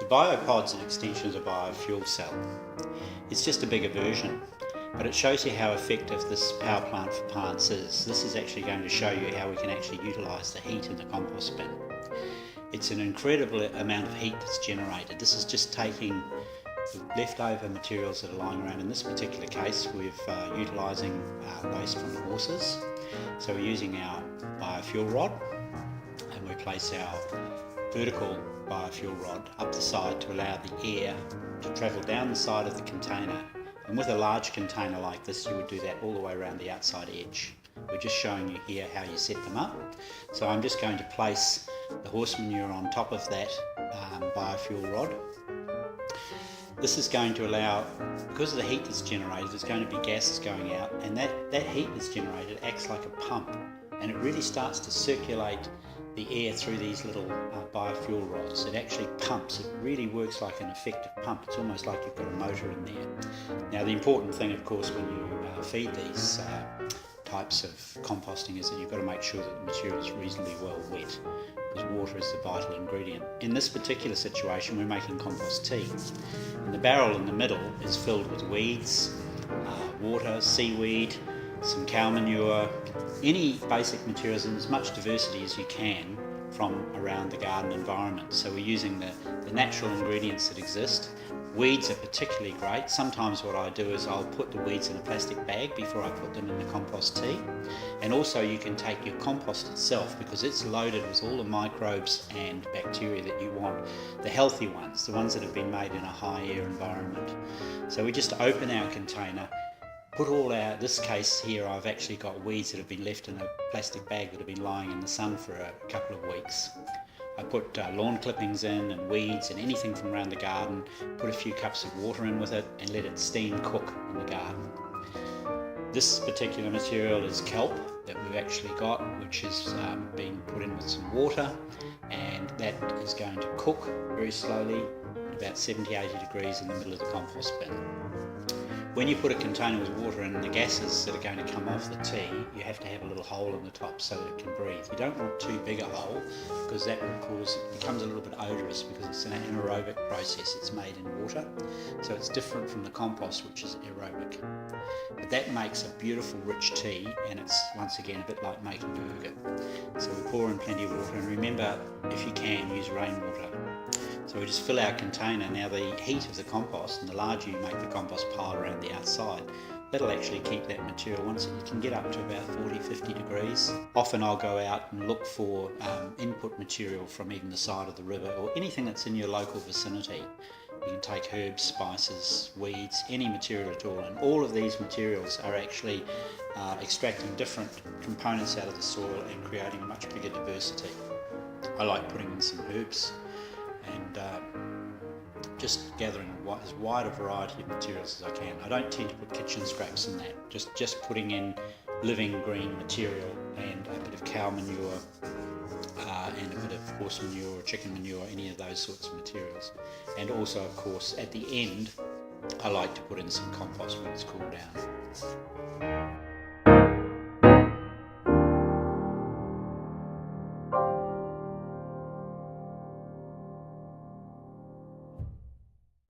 BioPod's an extension of a biofuel cell. It's just a bigger version, but it shows you how effective this power plant for plants is. This is actually going to show you how we can actually utilise the heat in the compost bin. It's an incredible amount of heat that's generated. This is just taking the leftover materials that are lying around. In this particular case, we're utilising waste from the horses. So we're using our biofuel rod, and we place our vertical biofuel rod up the side to allow the air to travel down the side of the container. And with a large container like this, you would do that all the way around the outside edge. We're just showing you here how you set them up. So I'm just going to place the horse manure on top of that biofuel rod. This is going to allow, because of the heat that's generated, there's going to be gases going out, and that heat that's generated acts like a pump, and it really starts to circulate the air through these little biofuel rods. It actually pumps. It really works like an effective pump. It's almost like you've got a motor in there. Now the important thing, of course, when you feed these types of composting is that you've got to make sure that the material is reasonably well wet, because water is the vital ingredient. In this particular situation, we're making compost tea, and the barrel in the middle is filled with weeds, water, seaweed, some cow manure, any basic materials, and as much diversity as you can from around the garden environment. So we're using the natural ingredients that exist. Weeds are particularly great. Sometimes what I do is I'll put the weeds in a plastic bag before I put them in the compost tea. And also you can take your compost itself, because it's loaded with all the microbes and bacteria that you want, the healthy ones, the ones that have been made in a high air environment. So we just open our container, put all our, this case here I've actually got weeds that have been left in a plastic bag that have been lying in the sun for a couple of weeks. I put lawn clippings in and weeds and anything from around the garden, put a few cups of water in with it and let it steam cook in the garden. This particular material is kelp that we've actually got, which has been put in with some water, and that is going to cook very slowly at about 70-80 degrees in the middle of the compost bin. When you put a container with water in, the gases that are going to come off the tea, you have to have a little hole in the top so that it can breathe. You don't want too big a hole, because that will cause, it becomes a little bit odorous, because it's an anaerobic process. It's made in water, so it's different from the compost, which is aerobic. But that makes a beautiful rich tea, and it's once again a bit like making yogurt. So we pour in plenty of water, and remember, if you can, use rainwater. So we just fill our container. Now the heat of the compost, and the larger you make the compost pile around the outside, that'll actually keep that material, once it can get up to about 40-50 degrees. Often I'll go out and look for input material from even the side of the river, or anything that's in your local vicinity. You can take herbs, spices, weeds, any material at all, and all of these materials are actually extracting different components out of the soil and creating a much bigger diversity. I like putting in some herbs, and just gathering as wide a variety of materials as I can. I don't tend to put kitchen scraps in that, just putting in living green material and a bit of cow manure and a bit of horse manure or chicken manure, any of those sorts of materials. And also, of course, at the end I like to put in some compost when it's cooled down.